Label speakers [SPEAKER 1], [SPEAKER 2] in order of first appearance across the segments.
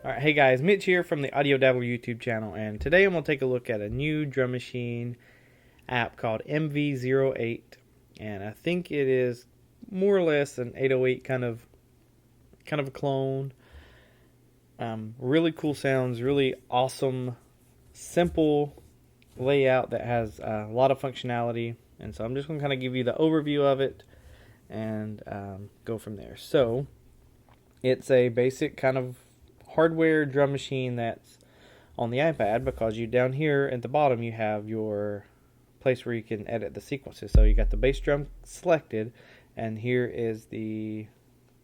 [SPEAKER 1] Alright, hey guys, Mitch here from the TheAudioDabbler YouTube channel, and today I'm going to take a look at a new drum machine app called MV08, and I think it is more or less an 808 kind of a clone. Really cool sounds, really awesome, simple layout that has a lot of functionality, and so I'm just going to kind of give you the overview of it and go from there. So, it's a basic kind of hardware drum machine that's on the iPad, because you down here at the bottom you have your place where you can edit the sequences. So you got the bass drum selected, and here is the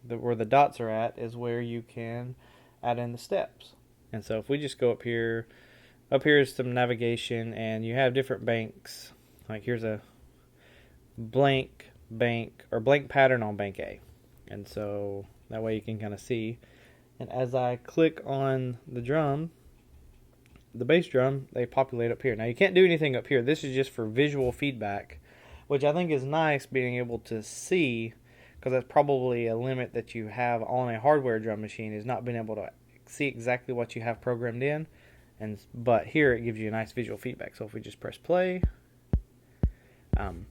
[SPEAKER 1] where the dots are at is where you can add in the steps. And so if we just go up here is some navigation, and you have different banks. Like here's a blank bank or blank pattern on bank A, and so that way you can kind of see. And as I click on the drum, the bass drum, they populate up here. Now you can't do anything up here. This is just for visual feedback, which I think is nice, being able to see, because that's probably a limit that you have on a hardware drum machine, is not being able to see exactly what you have programmed in. But here it gives you a nice visual feedback. So if we just press play, you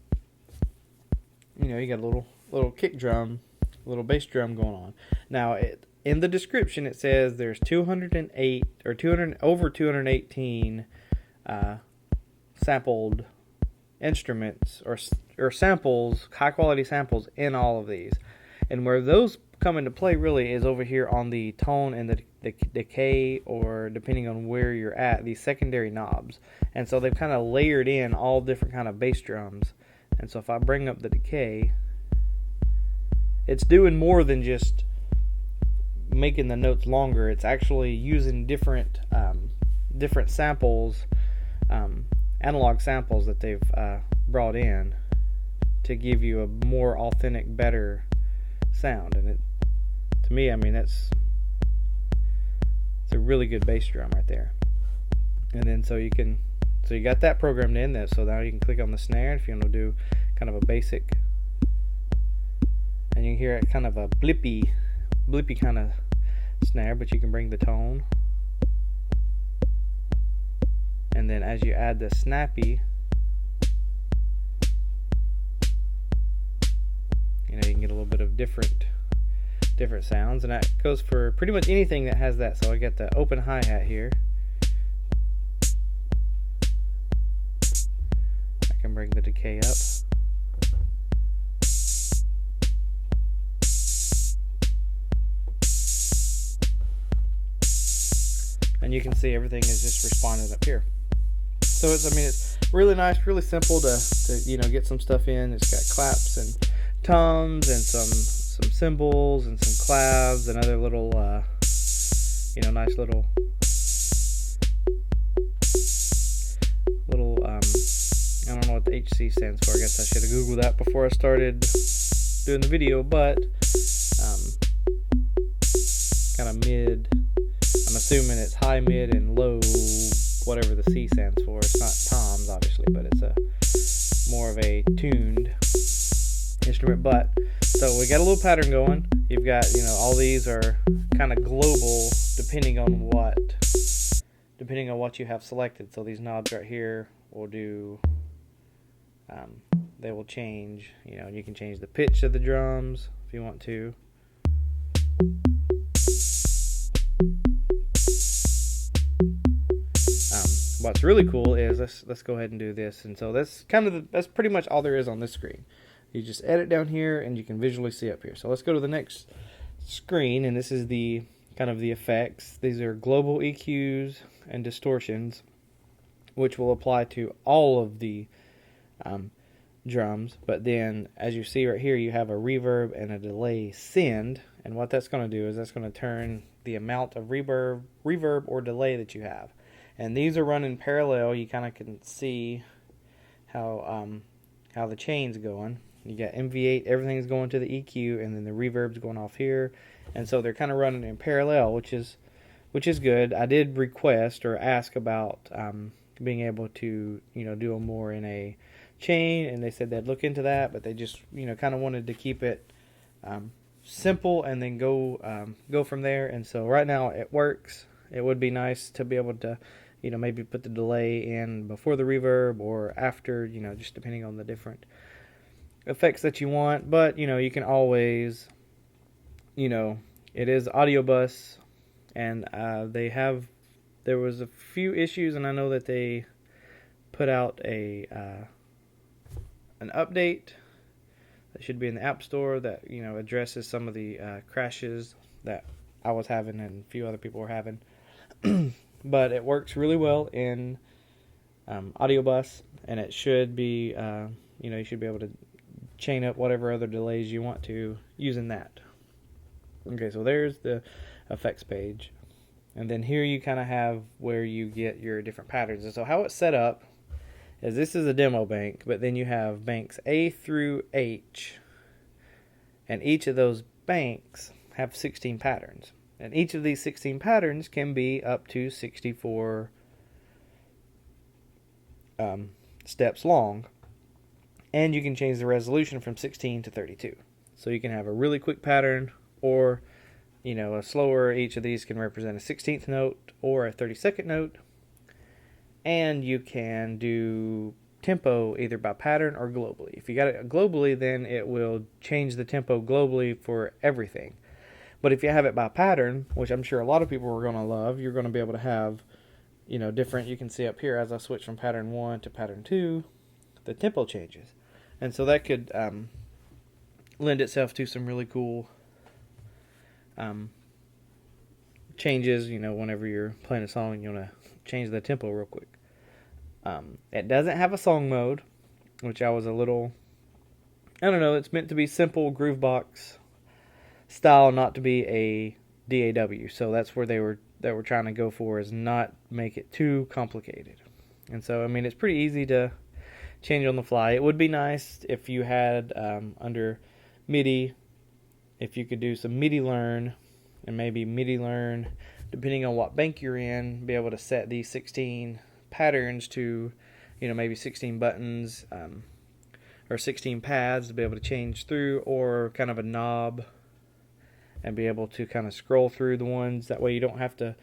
[SPEAKER 1] got a little kick drum, little bass drum going on. Now in the description it says there's 208 or 218 sampled instruments or samples, high quality samples in all of these. And where those come into play really is over here on the tone and the decay, or depending on where you're at, these secondary knobs. And so they've kind of layered in all different kind of bass drums. And so if I bring up the decay, it's doing more than just making the notes longer. It's actually using different samples, analog samples that they've brought in to give you a more authentic, better sound. And to me, I mean, it's a really good bass drum right there. And then so you got that programmed in there. So now you can click on the snare if you want to do kind of a basic, and you can hear it kind of a blippy kind of snare, but you can bring the tone. And then as you add the snappy, you can get a little bit of different sounds, and that goes for pretty much anything that has that. So I got the open hi-hat here. I can bring the decay up. And you can see everything is just responding up here. So it's really nice, really simple to get some stuff in. It's got claps and toms and some cymbals and some claves and other little nice little I don't know what the HC stands for. I guess I should have googled that before I started doing the video, but kind of mid. I'm assuming it's high, mid, and low, whatever the C stands for. It's not toms, obviously, but it's more of a tuned instrument. But so we got a little pattern going. You've got, all these are kind of global, depending on what you have selected. So these knobs right here will do. They will change. You can change the pitch of the drums if you want to. What's really cool is let's go ahead and do this. And so that's pretty much all there is on this screen. You just edit down here and you can visually see up here. So let's go to the next screen, and this is the kind of the effects. These are global EQs and distortions, which will apply to all of the drums. But then as you see right here, you have a reverb and a delay send, and what that's going to do is that's going to turn the amount of reverb or delay that you have. And these are running parallel. You kind of can see how the chain's going. You got MV8, everything's going to the EQ, and then the reverb's going off here. And so they're kind of running in parallel, which is good. I did request or ask about being able to do them more in a chain, and they said they'd look into that, but they just kind of wanted to keep it simple and then go from there. And so right now it works. It would be nice to be able to, maybe put the delay in before the reverb or after, just depending on the different effects that you want. But you can always, it is audio bus, and there was a few issues, and I know that they put out an update that should be in the App Store that addresses some of the crashes that I was having and a few other people were having. But it works really well in audio bus, and it should be you should be able to chain up whatever other delays you want to using that. Okay, so there's the effects page, and then here you kind of have where you get your different patterns. And so how it's set up is this is a demo bank, but then you have banks A through H, and each of those banks have 16 patterns, and each of these 16 patterns can be up to 64 steps long, and you can change the resolution from 16 to 32. So you can have a really quick pattern, or a slower. Each of these can represent a 16th note or a 32nd note. And you can do tempo either by pattern or globally. If you got it globally, then it will change the tempo globally for everything. But if you have it by pattern, which I'm sure a lot of people are going to love, you're going to be able to have, different. You can see up here as I switch from pattern 1 to pattern 2, the tempo changes. And so that could lend itself to some really cool changes, whenever you're playing a song and you want to change the tempo real quick. It doesn't have a song mode, which I was a little, I don't know, it's meant to be simple groovebox style, not to be a DAW. So that's where they were trying to go for, is not make it too complicated. And so, it's pretty easy to change on the fly. It would be nice if you had under MIDI, if you could do some MIDI learn, and maybe MIDI learn, depending on what bank you're in, be able to set these 16 patterns to, maybe 16 buttons or 16 pads to be able to change through, or kind of a knob, and be able to kind of scroll through the ones. That way you don't have to,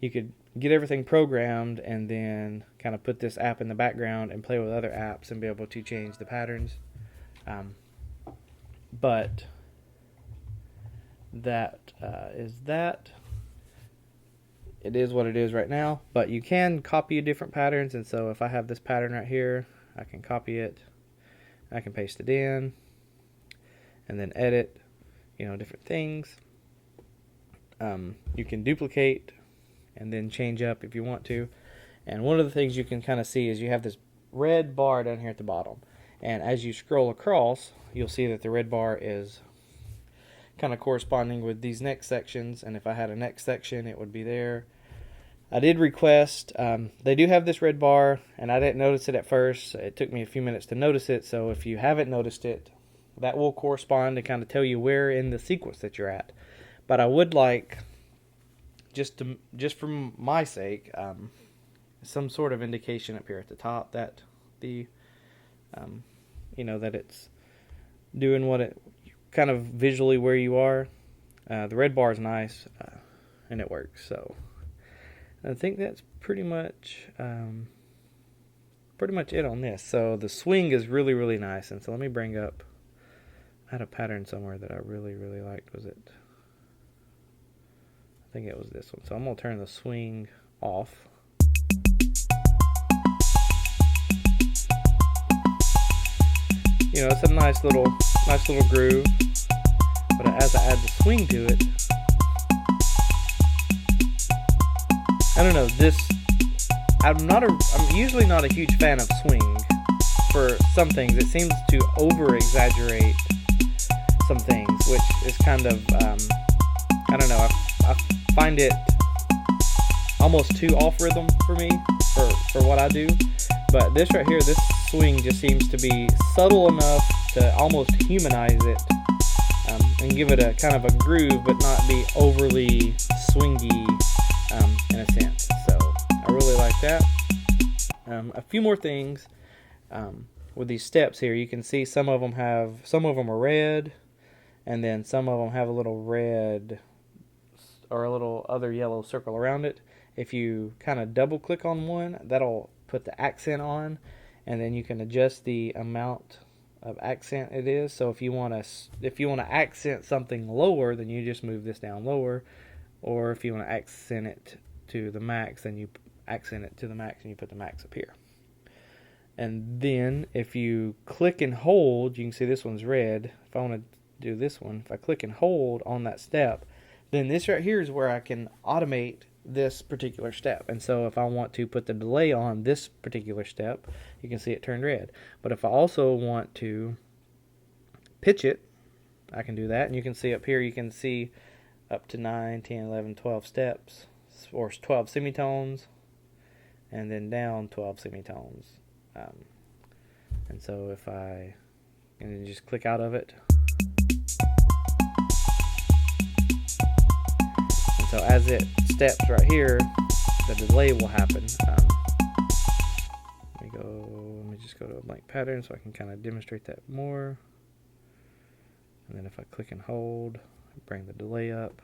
[SPEAKER 1] you could get everything programmed and then kind of put this app in the background and play with other apps and be able to change the patterns. But that is that. It is what it is right now, but you can copy different patterns. And so if I have this pattern right here, I can copy it, I can paste it in, and then edit, different things. You can duplicate and then change up if you want to. And one of the things you can kind of see is you have this red bar down here at the bottom, and as you scroll across, you'll see that the red bar is kind of corresponding with these next sections. And if I had a next section, it would be there. I did request, they do have this red bar, and I didn't notice it at first. It took me a few minutes to notice it. So if you haven't noticed it, that will correspond to kind of tell you where in the sequence that you're at. But I would like, just for my sake, some sort of indication up here at the top that the that it's doing what it kind of visually where you are. The red bar is nice, and it works. So I think that's pretty much it on this. So the swing is really, really nice. And so let me bring up, I had a pattern somewhere that I really, really liked. Was it? I think it was this one. So I'm going to turn the swing off. It's a nice little groove. But as I add the swing to it, I don't know, I'm usually not a huge fan of swing for some things. It seems to over-exaggerate some things, which is kind of, I don't know, I find it almost too off-rhythm for me, for what I do. But this right here, this swing just seems to be subtle enough to almost humanize it, and give it a kind of a groove, but not be overly swingy, in a sense. So I really like that. A few more things with these steps here. You can see some of them are red, and then some of them have a little red or a little other yellow circle around it. If you kind of double click on one, that'll put the accent on, and then you can adjust the amount of accent it is. So if you want to accent something lower, then you just move this down lower, or if you want to accent it to the max, then you accent it to the max and you put the max up here. And then if you click and hold, you can see this one's red. If I want to do this one, if I click and hold on that step, then this right here is where I can automate this particular step. And so if I want to put the delay on this particular step, you can see it turned red. But if I also want to pitch it, I can do that. And you can see up here, you can see up to 9, 10, 11, 12 steps, or 12 semitones, and then down 12 semitones. And so if I and then just click out of it, and so as it steps right here, the delay will happen. Let me just go to a blank pattern so I can kind of demonstrate that more. And then if I click and hold, bring the delay up.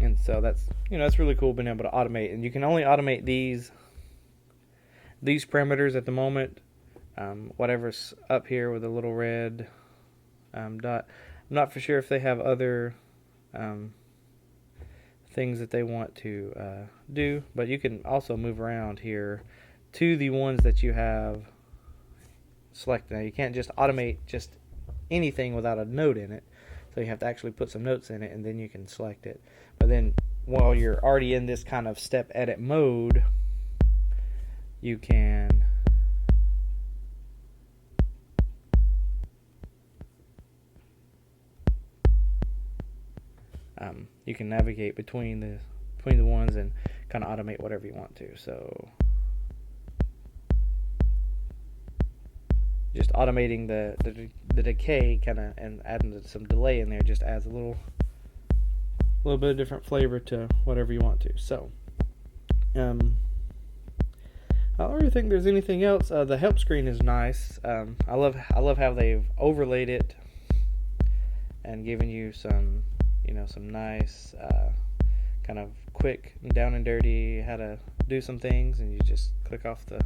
[SPEAKER 1] And so that's, that's really cool being able to automate. And you can only automate these parameters at the moment. Whatever's up here with a little red dot. I'm not for sure if they have other things that they want to do, but you can also move around here to the ones that you have selected. Now you can't just automate just anything without a note in it, so you have to actually put some notes in it and then you can select it. But then while you're already in this kind of step edit mode, you can navigate between the ones and kind of automate whatever you want to. So just automating the decay kind of and adding some delay in there just adds a little bit of different flavor to whatever you want to. So I don't really think there's anything else. The help screen is nice. I love how they've overlaid it and given you some some nice kind of quick down and dirty how to do some things, and you just click off the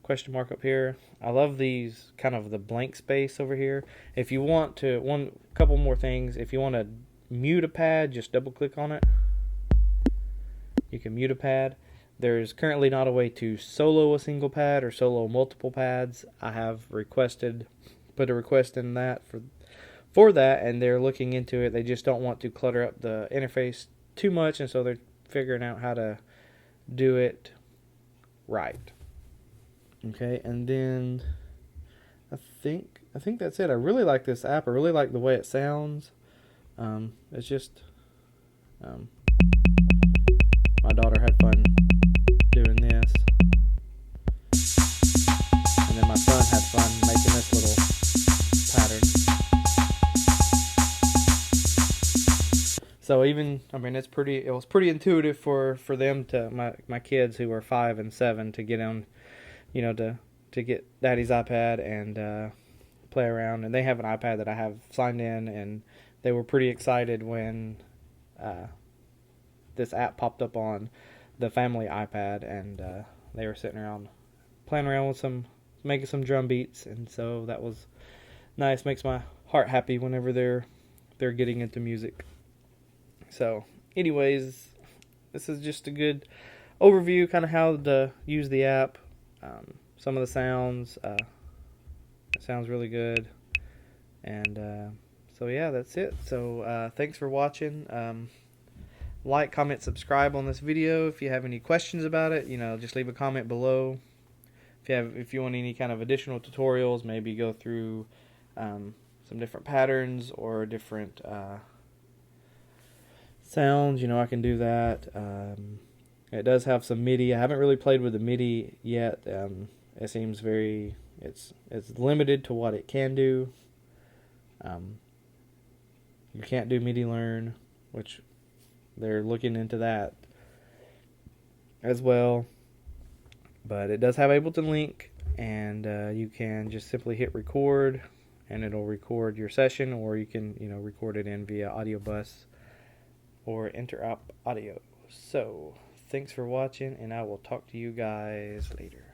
[SPEAKER 1] question mark up here. I love these kind of the blank space over here. If you want to, couple more things. If you want to mute a pad, just double click on it. You can mute a pad. There's currently not a way to solo a single pad or solo multiple pads. I have put a request in that for that, and they're looking into it. They just don't want to clutter up the interface too much, and so they're figuring out how to do it right. Okay, and then I think that's it. I really like this app. I really like the way it sounds. It's just my daughter had fun doing this, and then my son had fun making this little pattern. So it was pretty intuitive for them to my kids who are 5 and 7 to get on, to get Daddy's iPad and play around. And they have an iPad that I have signed in, and they were pretty excited when this app popped up on the family iPad, and they were sitting around playing around with making some drum beats, and so that was nice. Makes my heart happy whenever they're getting into music. So anyways, this is just a good overview, kind of how to use the app. Some of the sounds, it sounds really good, and so yeah, that's it. So thanks for watching. Like, comment, subscribe on this video. If you have any questions about it, just leave a comment below. If you want any kind of additional tutorials, maybe go through some different patterns or different sounds, I can do that. It does have some MIDI. I haven't really played with the MIDI yet. It seems it's limited to what it can do. You can't do MIDI learn. which they're looking into that as well. But it does have Ableton Link, and you can just simply hit record, and it'll record your session, or you can record it in via audio bus or inter-op audio. So thanks for watching, and I will talk to you guys later.